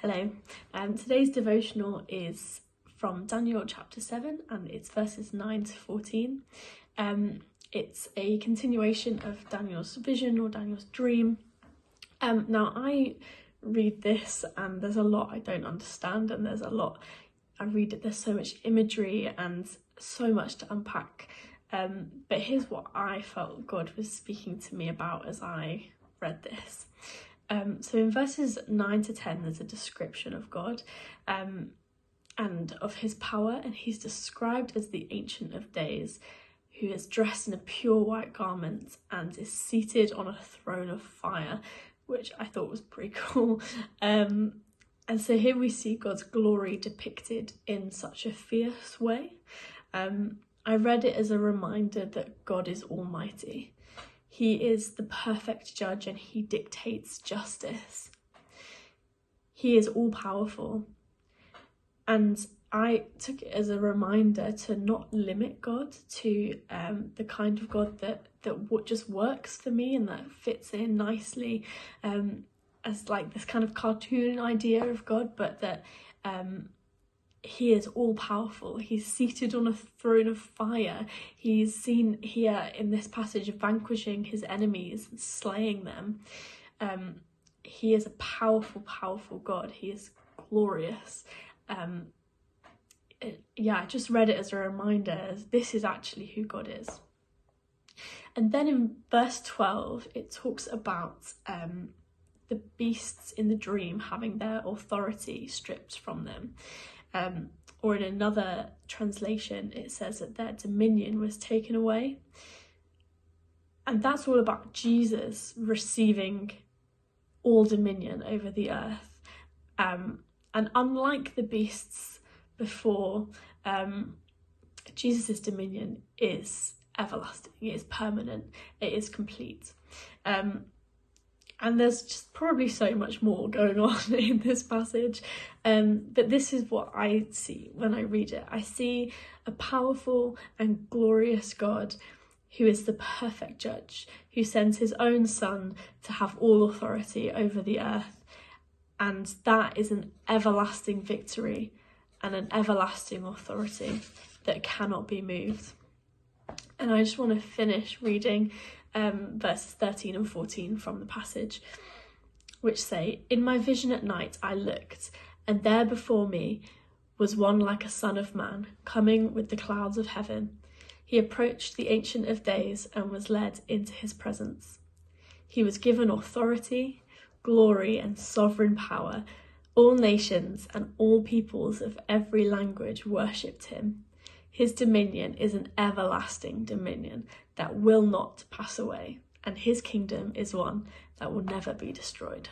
Hello, today's devotional is from Daniel chapter 7 and it's verses 9 to 14. It's a continuation of Daniel's vision or Daniel's dream. Now I read this and there's a lot I don't understand, and there's so much imagery and so much to unpack. But here's what I felt God was speaking to me about as I read this. So in verses 9 to 10 there's a description of God and of his power, and he's described as the Ancient of Days, who is dressed in a pure white garment and is seated on a throne of fire, which I thought was pretty cool. And so here we see God's glory depicted in such a fierce way. I read it as a reminder that God is almighty. He is the perfect judge and he dictates justice. He is all-powerful. And I took it as a reminder to not limit God to the kind of God that just works for me and that fits in nicely as like this kind of cartoon idea of God, but that he is all-powerful. He's seated on a throne of fire. He's seen here in this passage of vanquishing his enemies and slaying them. He is a powerful, powerful God. He is glorious. I just read it as a reminder, as this is actually who God is. And then in verse 12, it talks about the beasts in the dream having their authority stripped from them. Or in another translation, it says that their dominion was taken away. And that's all about Jesus receiving all dominion over the earth. And unlike the beasts before, Jesus' dominion is everlasting, it is permanent, it is complete. And there's just probably so much more going on in this passage. But this is what I see when I read it. I see a powerful and glorious God who is the perfect judge, who sends his own son to have all authority over the earth. And that is an everlasting victory and an everlasting authority that cannot be moved. And I just want to finish reading verses 13 and 14 from the passage, which say, "In my vision at night I looked, and there before me was one like a son of man, coming with the clouds of heaven. He approached the Ancient of Days and was led into his presence. He was given authority, glory, and sovereign power. All nations and all peoples of every language worshipped him. His dominion is an everlasting dominion that will not pass away, and his kingdom is one that will never be destroyed."